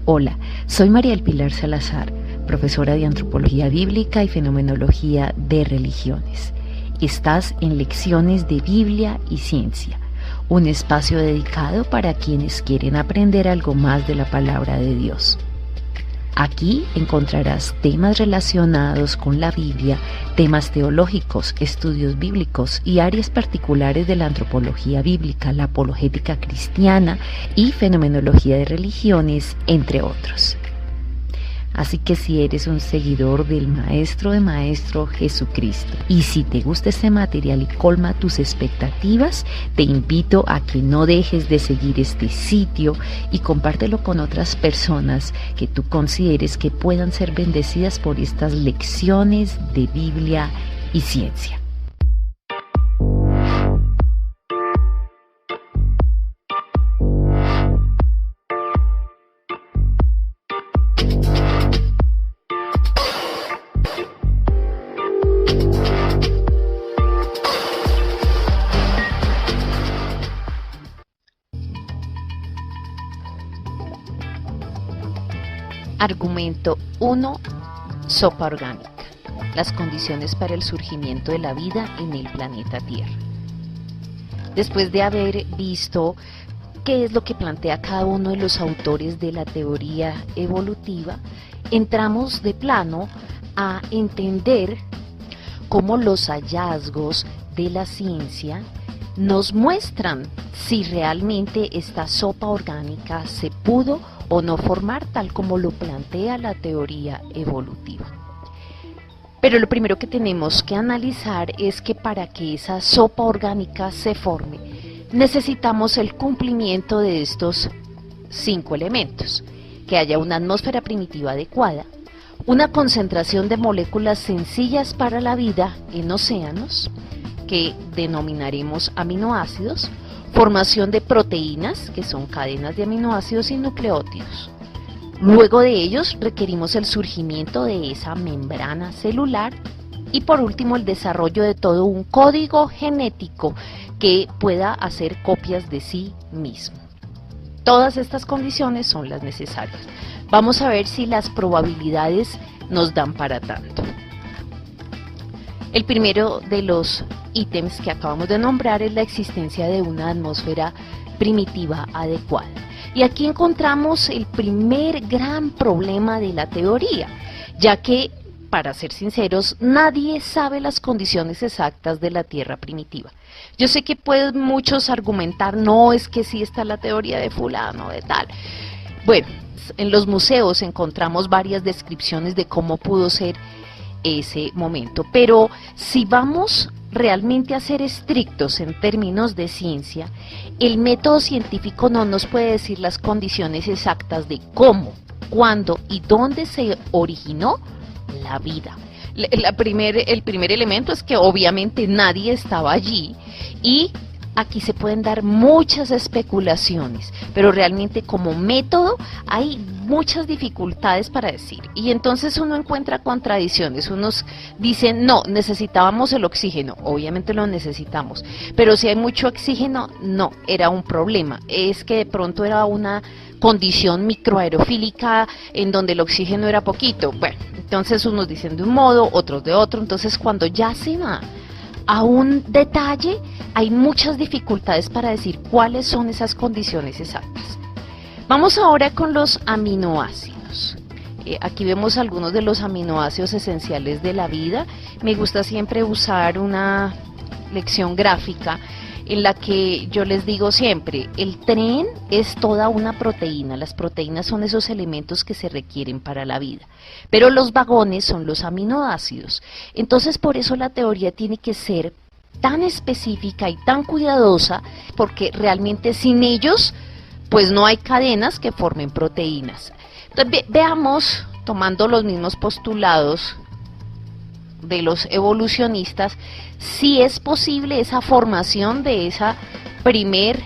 Hola, soy María del Pilar Salazar, profesora de Antropología Bíblica y Fenomenología de Religiones. Estás en Lecciones de Biblia y Ciencia, un espacio dedicado para quienes quieren aprender algo más de la palabra de Dios. Aquí encontrarás temas relacionados con la Biblia, temas teológicos, estudios bíblicos y áreas particulares de la antropología bíblica, la apologética cristiana y fenomenología de religiones, entre otros. Así que si eres un seguidor del Maestro de Maestro Jesucristo y si te gusta este material y colma tus expectativas, te invito a que no dejes de seguir este sitio y compártelo con otras personas que tú consideres que puedan ser bendecidas por estas lecciones de Biblia y ciencia. Argumento 1. Sopa orgánica. Las condiciones para el surgimiento de la vida en el planeta Tierra. Después de haber visto qué es lo que plantea cada uno de los autores de la teoría evolutiva, entramos de plano a entender cómo los hallazgos de la ciencia nos muestran si realmente esta sopa orgánica se pudo o no formar tal como lo plantea la teoría evolutiva. Pero lo primero que tenemos que analizar es que para que esa sopa orgánica se forme, necesitamos el cumplimiento de estos 5 elementos: que haya una atmósfera primitiva adecuada, una concentración de moléculas sencillas para la vida en océanos, que denominaremos aminoácidos, formación de proteínas, que son cadenas de aminoácidos y nucleótidos. Luego de ellos requerimos el surgimiento de esa membrana celular y por último el desarrollo de todo un código genético que pueda hacer copias de sí mismo. Todas estas condiciones son las necesarias. Vamos a ver si las probabilidades nos dan para tanto. El primero de los ítems que acabamos de nombrar es la existencia de una atmósfera primitiva adecuada. Y aquí encontramos el primer gran problema de la teoría, ya que, para ser sinceros, nadie sabe las condiciones exactas de la Tierra primitiva. Yo sé que pueden muchos argumentar, no, es que sí está la teoría de fulano, de tal. Bueno, en los museos encontramos varias descripciones de cómo pudo ser ese momento, pero si vamos realmente a ser estrictos en términos de ciencia, el método científico no nos puede decir las condiciones exactas de cómo, cuándo y dónde se originó la vida. El primer elemento es que obviamente nadie estaba allí y aquí se pueden dar muchas especulaciones, pero realmente como método hay muchas dificultades para decir. Y entonces uno encuentra contradicciones. Unos dicen, no, necesitábamos el oxígeno. Obviamente lo necesitamos. Pero si hay mucho oxígeno, no, era un problema. Es que de pronto era una condición microaerofílica en donde el oxígeno era poquito. Bueno, entonces unos dicen de un modo, otros de otro. Entonces cuando ya se va a un detalle, hay muchas dificultades para decir cuáles son esas condiciones exactas. Vamos ahora con los aminoácidos. Aquí vemos algunos de los aminoácidos esenciales de la vida. Me gusta siempre usar una lección gráfica en la que yo les digo siempre, el tren es toda una proteína. Las proteínas son esos elementos que se requieren para la vida, pero los vagones son los aminoácidos. Entonces por eso la teoría tiene que ser tan específica y tan cuidadosa, porque realmente sin ellos pues no hay cadenas que formen proteínas. Entonces veamos, tomando los mismos postulados de los evolucionistas, si es posible esa formación de esa primer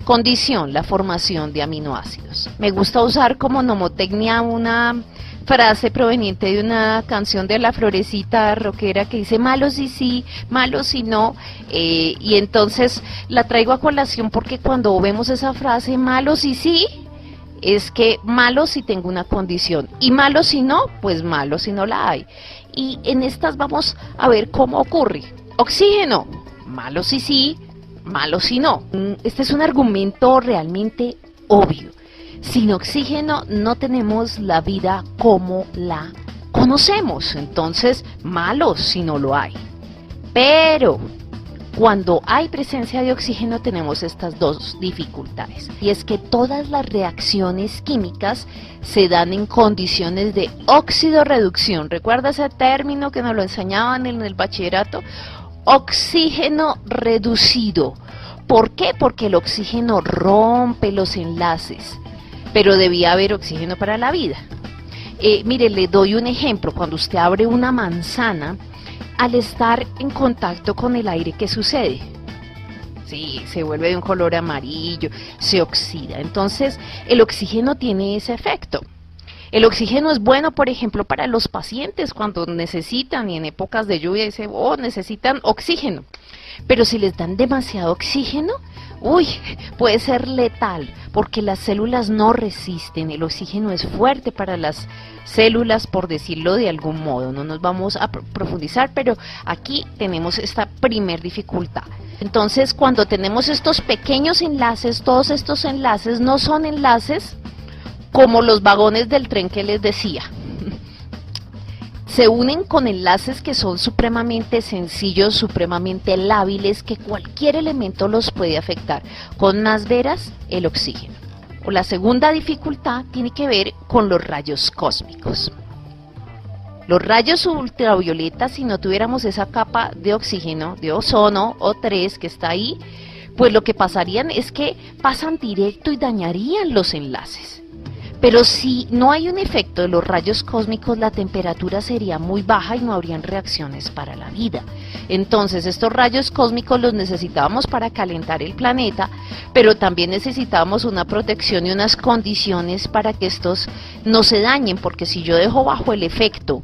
condición, la formación de aminoácidos. Me gusta usar como mnemotecnia una frase proveniente de una canción de La Florecita rockera que dice malo si sí, malo si no, y entonces la traigo a colación porque cuando vemos esa frase malo si sí, es que malo si tengo una condición y malo si no, pues malo si no la hay. Y en estas vamos a ver cómo ocurre. Oxígeno, malo si sí, malo si no. Este es un argumento realmente obvio. Sin oxígeno no tenemos la vida como la conocemos, entonces malo si no lo hay. Pero cuando hay presencia de oxígeno tenemos estas dos dificultades, y es que todas las reacciones químicas se dan en condiciones de óxido-reducción. ¿Recuerda ese término que nos lo enseñaban en el bachillerato? Oxígeno reducido. ¿Por qué? Porque el oxígeno rompe los enlaces, pero debía haber oxígeno para la vida. Mire, le doy un ejemplo. Cuando usted abre una manzana, al estar en contacto con el aire, ¿qué sucede? Sí, se vuelve de un color amarillo, se oxida. Entonces, el oxígeno tiene ese efecto. El oxígeno es bueno, por ejemplo, para los pacientes cuando necesitan, y en épocas de lluvia dicen, oh, necesitan oxígeno. Pero si les dan demasiado oxígeno, puede ser letal, porque las células no resisten. El oxígeno es fuerte para las células, por decirlo de algún modo. No nos vamos a profundizar, pero aquí tenemos esta primer dificultad. Entonces, cuando tenemos estos pequeños enlaces, todos estos enlaces no son enlaces como los vagones del tren que les decía. Se unen con enlaces que son supremamente sencillos, supremamente lábiles, que cualquier elemento los puede afectar. Con más veras, el oxígeno. O la segunda dificultad tiene que ver con los rayos cósmicos. Los rayos ultravioletas, si no tuviéramos esa capa de oxígeno, de ozono O3 que está ahí, pues lo que pasarían es que pasan directo y dañarían los enlaces. Pero si no hay un efecto de los rayos cósmicos, la temperatura sería muy baja y no habrían reacciones para la vida. Entonces, estos rayos cósmicos los necesitábamos para calentar el planeta, pero también necesitábamos una protección y unas condiciones para que estos no se dañen, porque si yo dejo bajo el efecto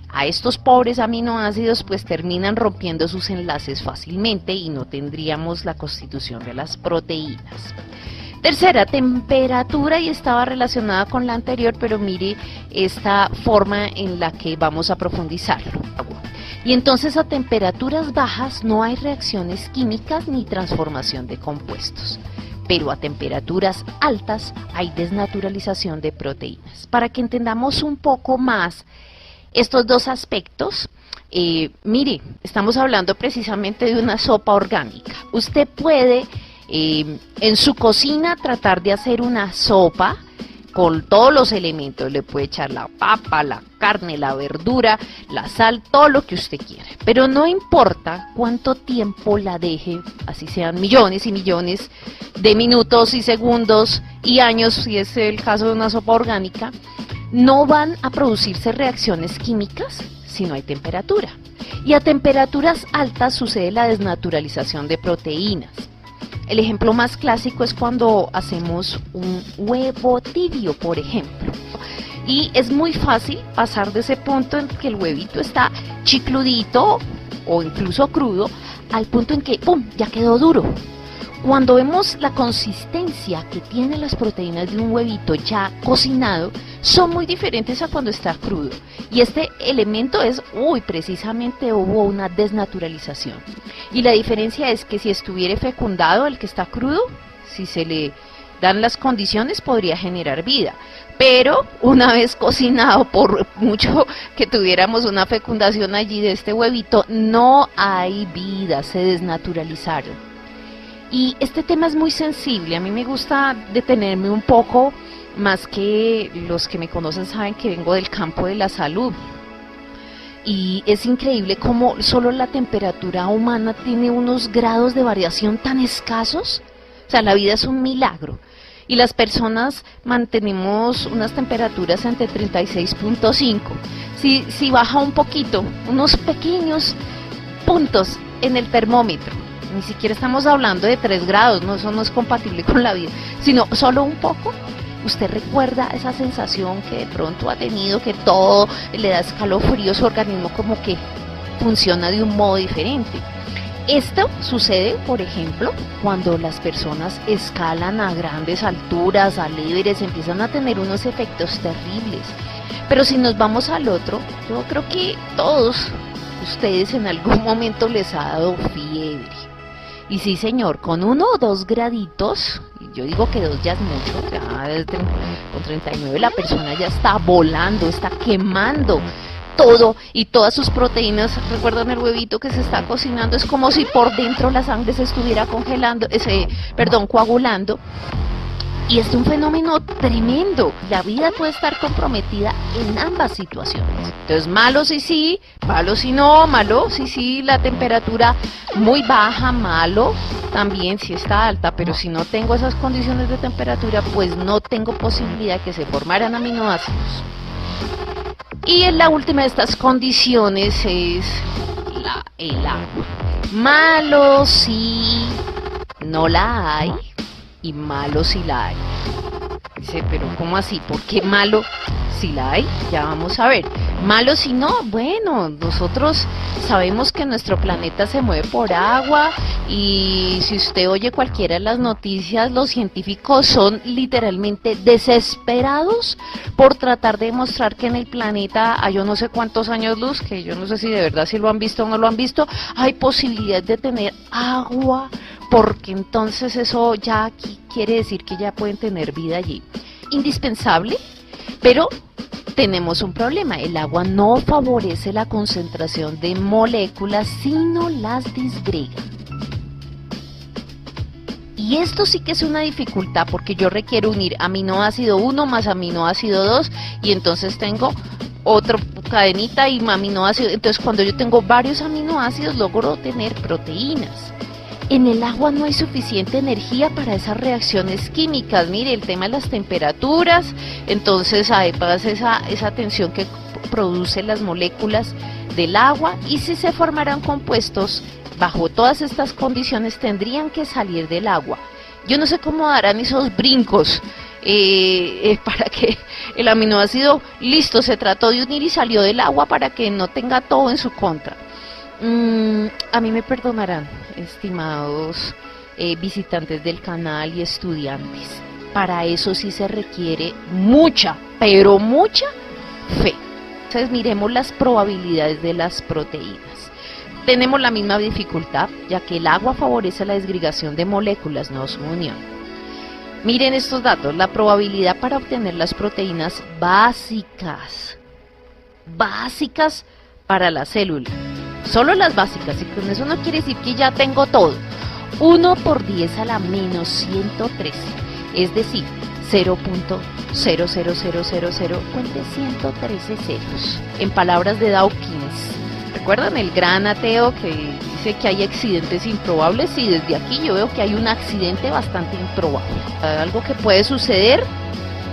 a estos pobres aminoácidos, pues terminan rompiendo sus enlaces fácilmente y no tendríamos la constitución de las proteínas. Tercera, temperatura, y estaba relacionada con la anterior, pero mire esta forma en la que vamos a profundizarlo. Y entonces a temperaturas bajas no hay reacciones químicas ni transformación de compuestos, pero a temperaturas altas hay desnaturalización de proteínas. Para que entendamos un poco más estos dos aspectos, mire, estamos hablando precisamente de una sopa orgánica. Usted puede en su cocina tratar de hacer una sopa con todos los elementos. Le puede echar la papa, la carne, la verdura, la sal, todo lo que usted quiera. Pero no importa cuánto tiempo la deje, así sean millones y millones de minutos y segundos y años, si es el caso de una sopa orgánica, no van a producirse reacciones químicas si no hay temperatura. Y a temperaturas altas sucede la desnaturalización de proteínas. El ejemplo más clásico es cuando hacemos un huevo tibio, por ejemplo. Y es muy fácil pasar de ese punto en que el huevito está chicludito o incluso crudo al punto en que ¡pum!, ya quedó duro. Cuando vemos la consistencia que tienen las proteínas de un huevito ya cocinado, son muy diferentes a cuando está crudo. Y este elemento es, precisamente hubo una desnaturalización. Y la diferencia es que si estuviera fecundado el que está crudo, si se le dan las condiciones, podría generar vida. Pero una vez cocinado, por mucho que tuviéramos una fecundación allí de este huevito, no hay vida, se desnaturalizaron. Y este tema es muy sensible. A mí me gusta detenerme un poco, más que los que me conocen saben que vengo del campo de la salud. Y es increíble cómo solo la temperatura humana tiene unos grados de variación tan escasos. O sea, la vida es un milagro. Y las personas mantenemos unas temperaturas entre 36.5. Si baja un poquito, unos pequeños puntos en el termómetro, ni siquiera estamos hablando de 3 grados, no, eso no es compatible con la vida, sino solo un poco. Usted recuerda esa sensación que de pronto ha tenido, que todo le da escalofrío, su organismo como que funciona de un modo diferente. Esto sucede, por ejemplo, cuando las personas escalan a grandes alturas, al Everest, empiezan a tener unos efectos terribles. Pero si nos vamos al otro, yo creo que todos ustedes en algún momento les ha dado fiebre. Y sí, señor, con 1 o 2 graditos, yo digo que 2 ya es mucho, ya con 39 la persona ya está volando, está quemando todo y todas sus proteínas. ¿Recuerdan el huevito que se está cocinando? Es como si por dentro la sangre se estuviera coagulando. Y es un fenómeno tremendo. La vida puede estar comprometida en ambas situaciones. Entonces, malo si sí, malo si no, malo si sí, la temperatura muy baja, malo también si está alta, pero si no tengo esas condiciones de temperatura, pues no tengo posibilidad de que se formaran aminoácidos. Y en la última de estas condiciones es el agua. Malo si no la hay y malo si la hay. Dice, pero ¿cómo así? ¿Por qué malo si la hay? Ya vamos a ver. Malo si no, bueno, nosotros sabemos que nuestro planeta se mueve por agua y si usted oye cualquiera de las noticias, los científicos son literalmente desesperados por tratar de demostrar que en el planeta a yo no sé cuántos años luz, que yo no sé si de verdad si lo han visto o no lo han visto, hay posibilidad de tener agua, porque entonces eso ya aquí quiere decir que ya pueden tener vida allí. Indispensable, pero tenemos un problema. El agua no favorece la concentración de moléculas, sino las disgrega. Y esto sí que es una dificultad, porque yo requiero unir aminoácido 1 más aminoácido 2, y entonces tengo otra cadenita y aminoácido. Entonces cuando yo tengo varios aminoácidos logro tener proteínas. En el agua no hay suficiente energía para esas reacciones químicas. Mire, el tema de las temperaturas, entonces además esa tensión que produce las moléculas del agua, y si se formaran compuestos bajo todas estas condiciones tendrían que salir del agua. Yo no sé cómo darán esos brincos para que el aminoácido, listo, se trató de unir y salió del agua para que no tenga todo en su contra. A mí me perdonarán, estimados visitantes del canal y estudiantes. Para eso sí se requiere mucha, pero mucha fe. Entonces miremos las probabilidades de las proteínas. Tenemos la misma dificultad, ya que el agua favorece la disgregación de moléculas, no su unión. Miren estos datos, la probabilidad para obtener las proteínas básicas para la célula. Solo las básicas, y con eso no quiere decir que ya tengo todo. 1 por 10 a la menos 113, es decir, 0.00000, cuente 113 ceros. En palabras de Dawkins, ¿recuerdan el gran ateo que dice que hay accidentes improbables? Y desde aquí yo veo que hay un accidente bastante improbable. Algo que puede suceder,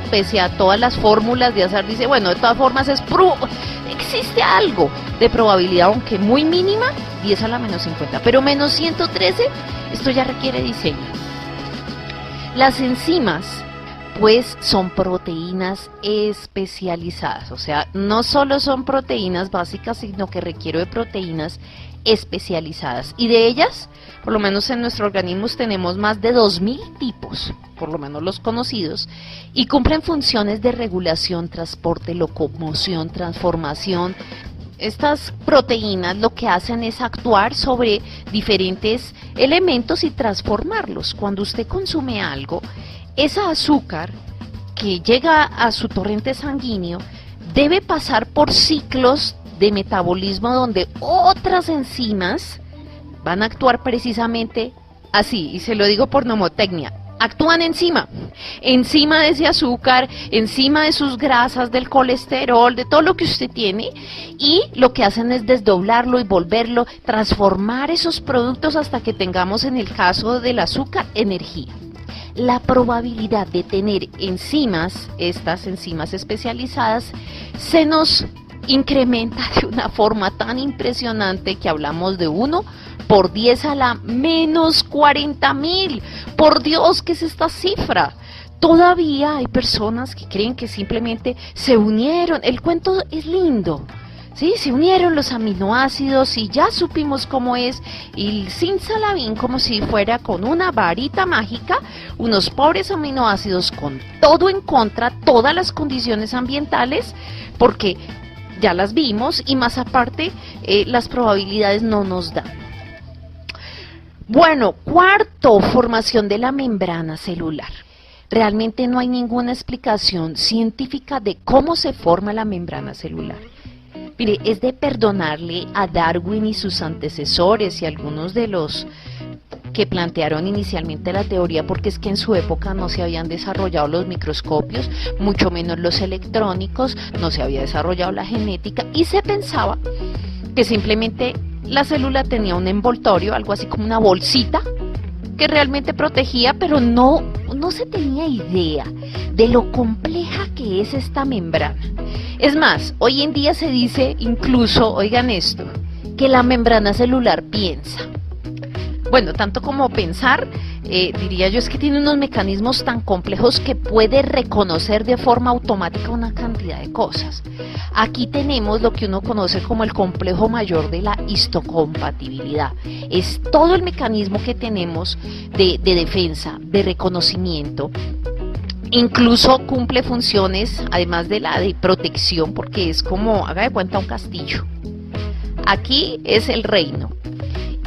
pese a todas las fórmulas de azar, dice, bueno, de todas formas existe algo de probabilidad, aunque muy mínima, 10 a la menos 50, pero menos 113, esto ya requiere diseño. Las enzimas, pues, son proteínas especializadas, o sea, no solo son proteínas básicas, sino que requiero de proteínas especializadas, y de ellas, por lo menos en nuestro organismo tenemos más de 2000 tipos, por lo menos los conocidos, y cumplen funciones de regulación, transporte, locomoción, transformación. Estas proteínas lo que hacen es actuar sobre diferentes elementos y transformarlos. Cuando usted consume algo, esa azúcar que llega a su torrente sanguíneo debe pasar por ciclos de metabolismo donde otras enzimas van a actuar precisamente así, y se lo digo por mnemotecnia. Actúan encima de ese azúcar, encima de sus grasas, del colesterol, de todo lo que usted tiene, y lo que hacen es desdoblarlo y volverlo, transformar esos productos hasta que tengamos, en el caso del azúcar, energía. La probabilidad de tener enzimas, estas enzimas especializadas, se nos incrementa de una forma tan impresionante que hablamos de 1 por 10 a la menos 40.000. Por Dios, ¿qué es esta cifra? Todavía hay personas que creen que simplemente se unieron. El cuento es lindo. Sí, se unieron los aminoácidos y ya supimos cómo es, y simsalabim, como si fuera con una varita mágica, unos pobres aminoácidos con todo en contra, todas las condiciones ambientales, porque ya las vimos y más aparte las probabilidades no nos dan. Bueno, cuarto, formación de la membrana celular. Realmente no hay ninguna explicación científica de cómo se forma la membrana celular. Mire, es de perdonarle a Darwin y sus antecesores y algunos de los que plantearon inicialmente la teoría, porque es que en su época no se habían desarrollado los microscopios, mucho menos los electrónicos, no se había desarrollado la genética y se pensaba que simplemente la célula tenía un envoltorio, algo así como una bolsita, que realmente protegía, pero no se tenía idea de lo compleja que es esta membrana. Es más, hoy en día se dice incluso, oigan esto, que la membrana celular piensa. Bueno, tanto como pensar, diría yo, es que tiene unos mecanismos tan complejos que puede reconocer de forma automática una cantidad de cosas. Aquí tenemos lo que uno conoce como el complejo mayor de la histocompatibilidad. Es todo el mecanismo que tenemos de defensa, de reconocimiento. Incluso cumple funciones, además de la de protección, porque es como, haga de cuenta, un castillo. Aquí es el reino.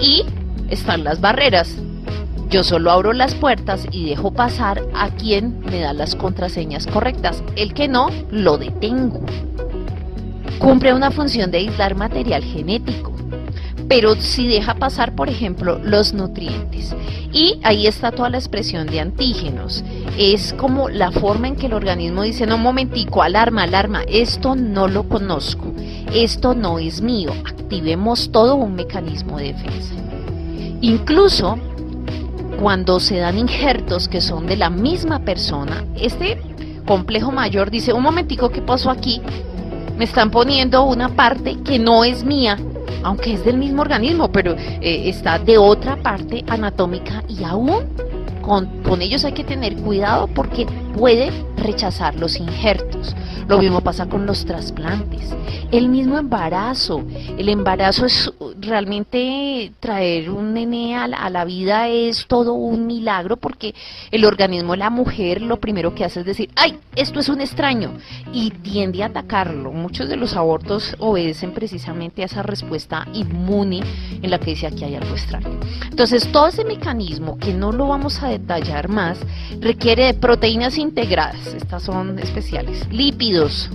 Y están las barreras. Yo solo abro las puertas y dejo pasar a quien me da las contraseñas correctas. El que no, lo detengo. Cumple una función de aislar material genético, pero si deja pasar, por ejemplo, los nutrientes. Y ahí está toda la expresión de antígenos. Es como la forma en que el organismo dice, no, un momentico, alarma, alarma, esto no lo conozco, esto no es mío. Activemos todo un mecanismo de defensa. Incluso cuando se dan injertos que son de la misma persona, este complejo mayor dice, un momentico, ¿qué pasó aquí? Me están poniendo una parte que no es mía, aunque es del mismo organismo, pero está de otra parte anatómica y aún con ellos hay que tener cuidado porque puede rechazar los injertos. Lo mismo pasa con los trasplantes. El mismo embarazo. El embarazo es realmente traer un nene a la vida es todo un milagro porque el organismo de la mujer lo primero que hace es decir, ¡ay! Esto es un extraño y tiende a atacarlo. Muchos de los abortos obedecen precisamente a esa respuesta inmune en la que dice aquí hay algo extraño. Entonces todo ese mecanismo que no lo vamos a detallar más requiere de proteínas integradas, estas son especiales, lípidos,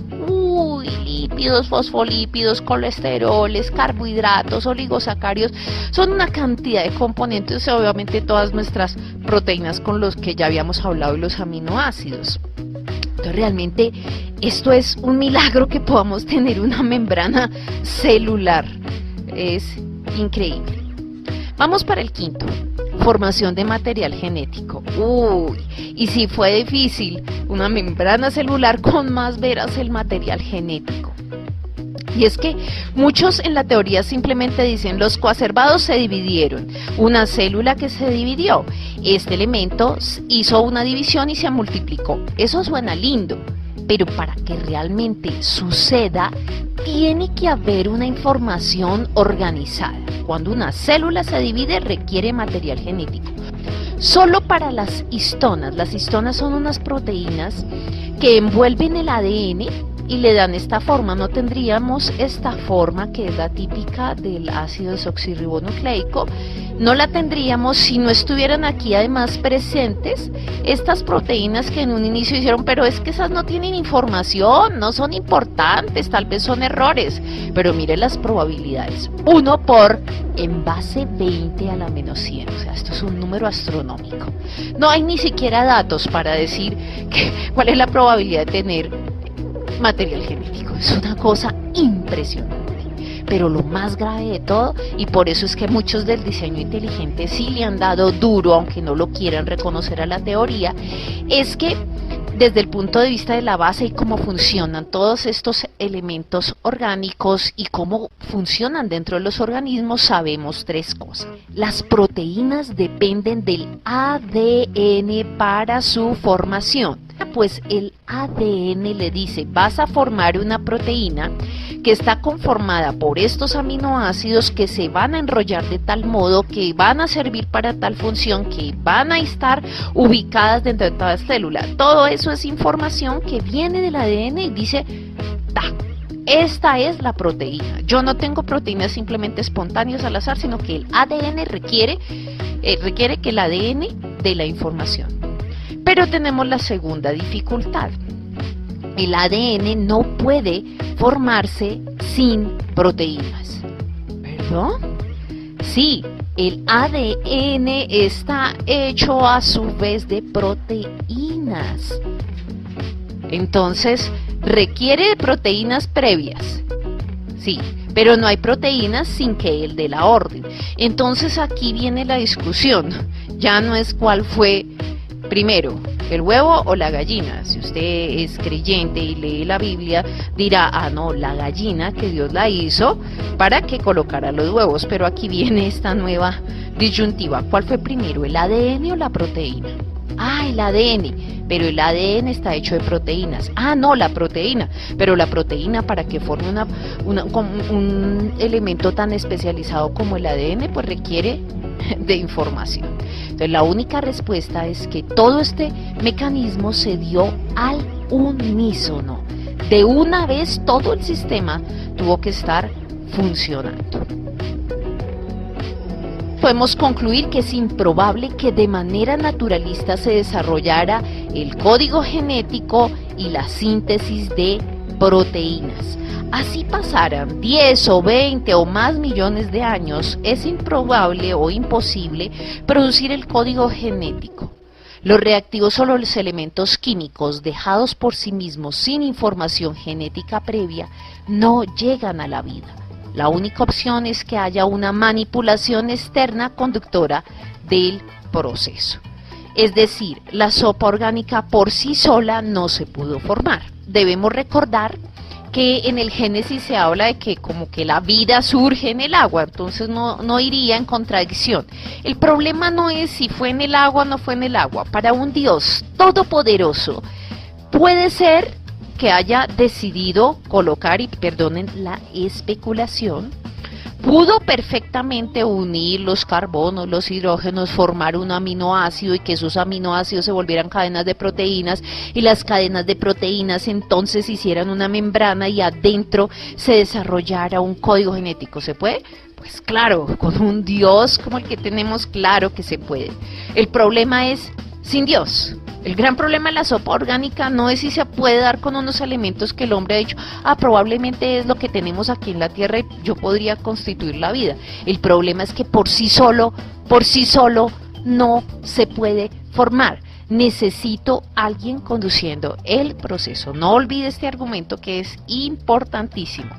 lípidos, fosfolípidos, colesteroles, carbohidratos, oligosacáridos, son una cantidad de componentes, obviamente todas nuestras proteínas con los que ya habíamos hablado y los aminoácidos. Entonces realmente esto es un milagro que podamos tener una membrana celular, es increíble. Vamos para el quinto, formación de material genético. Y si fue difícil una membrana celular, con más veras el material genético. Y es que muchos en la teoría simplemente dicen los coacervados se dividieron, una célula que se dividió, este elemento hizo una división y se multiplicó. Eso suena lindo, pero para que realmente suceda tiene que haber una información organizada. Cuando una célula se divide requiere material genético. Solo para las histonas son unas proteínas que envuelven el ADN y le dan esta forma. No tendríamos esta forma que es la típica del ácido desoxirribonucleico, no la tendríamos si no estuvieran aquí además presentes estas proteínas que en un inicio hicieron, pero es que esas no tienen información, no son importantes, tal vez son errores, pero mire las probabilidades, 1 por en base 20 a la menos 100, o sea, esto es un número astronómico. No hay ni siquiera datos para decir cuál es la probabilidad de tener material genético, es una cosa impresionante. Pero lo más grave de todo, y por eso es que muchos del diseño inteligente sí le han dado duro, aunque no lo quieran reconocer a la teoría, es que desde el punto de vista de la base y cómo funcionan todos estos elementos orgánicos y cómo funcionan dentro de los organismos, sabemos 3 cosas. Las proteínas dependen del ADN para su formación. Pues el ADN le dice, vas a formar una proteína que está conformada por estos aminoácidos que se van a enrollar de tal modo que van a servir para tal función, que van a estar ubicadas dentro de toda célula. Todo eso es información que viene del ADN y dice, esta es la proteína. Yo no tengo proteínas simplemente espontáneas al azar, sino que el ADN requiere que el ADN dé la información. Pero tenemos la segunda dificultad. El ADN no puede formarse sin proteínas. ¿Perdón? Sí, el ADN está hecho a su vez de proteínas. Entonces, requiere de proteínas previas. Sí, pero no hay proteínas sin que él dé la orden. Entonces aquí viene la discusión. Ya no es cuál fue primero, el huevo o la gallina. Si usted es creyente y lee la Biblia, dirá, no, la gallina que Dios la hizo para que colocara los huevos. Pero aquí viene esta nueva disyuntiva. ¿Cuál fue primero, el ADN o la proteína? El ADN, pero el ADN está hecho de proteínas. No, la proteína, pero la proteína para que forme un elemento tan especializado como el ADN, pues requiere de información. Entonces la única respuesta es que todo este mecanismo se dio al unísono. De una vez todo el sistema tuvo que estar funcionando. Podemos concluir que es improbable que de manera naturalista se desarrollara el código genético y la síntesis de proteínas. Así pasaran 10 o 20 o más millones de años, es improbable o imposible producir el código genético. Los reactivos son los elementos químicos dejados por sí mismos sin información genética previa, no llegan a la vida. La única opción es que haya una manipulación externa conductora del proceso. Es decir, la sopa orgánica por sí sola no se pudo formar. Debemos recordar que en el Génesis se habla de que como que la vida surge en el agua, entonces no iría en contradicción. El problema no es si fue en el agua o no fue en el agua. Para un Dios todopoderoso puede ser que haya decidido colocar, y perdonen la especulación, pudo perfectamente unir los carbonos, los hidrógenos, formar un aminoácido y que esos aminoácidos se volvieran cadenas de proteínas y las cadenas de proteínas entonces hicieran una membrana y adentro se desarrollara un código genético. ¿Se puede? Pues claro, con un Dios como el que tenemos, claro que se puede. El problema es sin Dios. El gran problema de la sopa orgánica no es si se puede dar con unos elementos que el hombre ha dicho, probablemente es lo que tenemos aquí en la tierra y yo podría constituir la vida. El problema es que por sí solo no se puede formar. Necesito alguien conduciendo el proceso. No olvide este argumento que es importantísimo.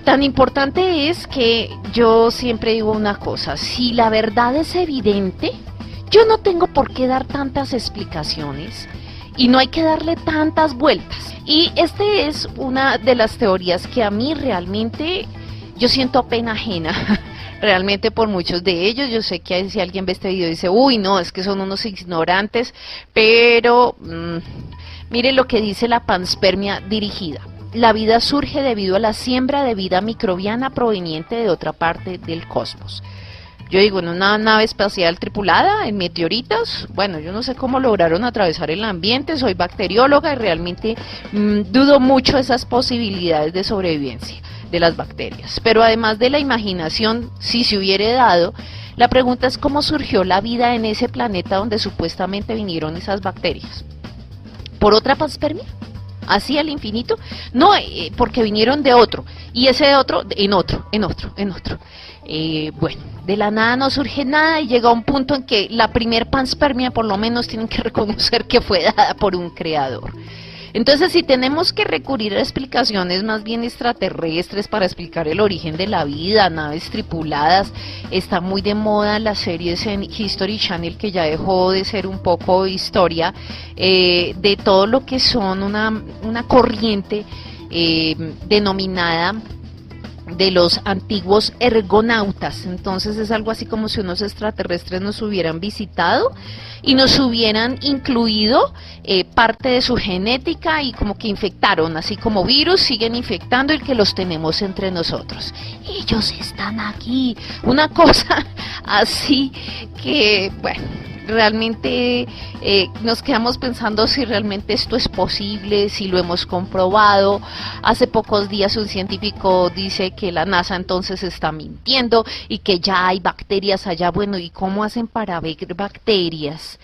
Tan importante es que yo siempre digo una cosa, si la verdad es evidente, yo no tengo por qué dar tantas explicaciones y no hay que darle tantas vueltas. Y este es una de las teorías que a mí realmente yo siento pena ajena, realmente por muchos de ellos. Yo sé que si alguien ve este video y dice, uy no, es que son unos ignorantes, pero mire lo que dice la panspermia dirigida. La vida surge debido a la siembra de vida microbiana proveniente de otra parte del cosmos. Yo digo, en una nave espacial tripulada, en meteoritos, bueno, yo no sé cómo lograron atravesar el ambiente, soy bacterióloga y realmente dudo mucho esas posibilidades de sobrevivencia de las bacterias. Pero además de la imaginación, si se hubiera dado, la pregunta es cómo surgió la vida en ese planeta donde supuestamente vinieron esas bacterias. ¿Por otra panspermia? ¿Así al infinito? No, porque vinieron de otro, y ese de otro, en otro. Bueno, de la nada no surge nada y llega un punto en que la primer panspermia por lo menos tienen que reconocer que fue dada por un creador. Entonces, si tenemos que recurrir a explicaciones más bien extraterrestres para explicar el origen de la vida, naves tripuladas, está muy de moda las series en History Channel, que ya dejó de ser un poco historia, de todo lo que son una corriente denominada de los antiguos ergonautas. Entonces es algo así como si unos extraterrestres nos hubieran visitado y nos hubieran incluido parte de su genética y como que infectaron, así como virus, siguen infectando y que los tenemos entre nosotros. Ellos están aquí. Una cosa así que, bueno, realmente nos quedamos pensando si realmente esto es posible, si lo hemos comprobado. Hace pocos días un científico dice que la NASA entonces está mintiendo y que ya hay bacterias allá. Bueno, ¿y cómo hacen para ver bacterias?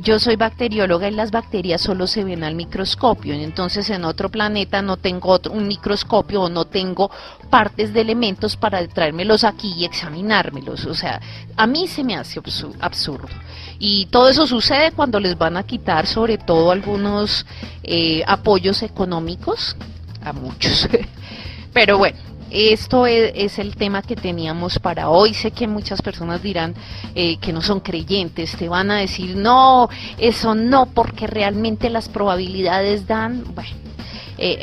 Yo soy bacterióloga y las bacterias solo se ven al microscopio, entonces en otro planeta no tengo un microscopio o no tengo partes de elementos para traérmelos aquí y examinármelos. O sea, a mí se me hace absurdo. Y todo eso sucede cuando les van a quitar sobre todo algunos apoyos económicos a muchos. Pero bueno, esto es el tema que teníamos para hoy. Sé que muchas personas dirán que no son creyentes, te van a decir, no, eso no, porque realmente las probabilidades dan, bueno,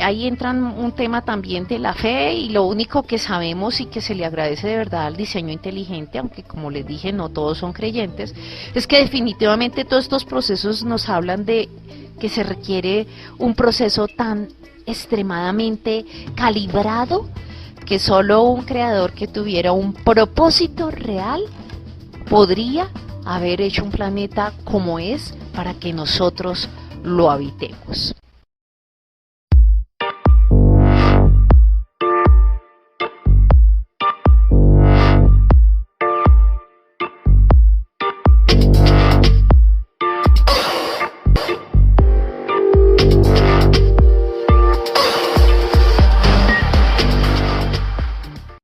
ahí entra un tema también de la fe, y lo único que sabemos y que se le agradece de verdad al diseño inteligente, aunque como les dije, no todos son creyentes, es que definitivamente todos estos procesos nos hablan de que se requiere un proceso tan extremadamente calibrado que solo un creador que tuviera un propósito real podría haber hecho un planeta como es para que nosotros lo habitemos.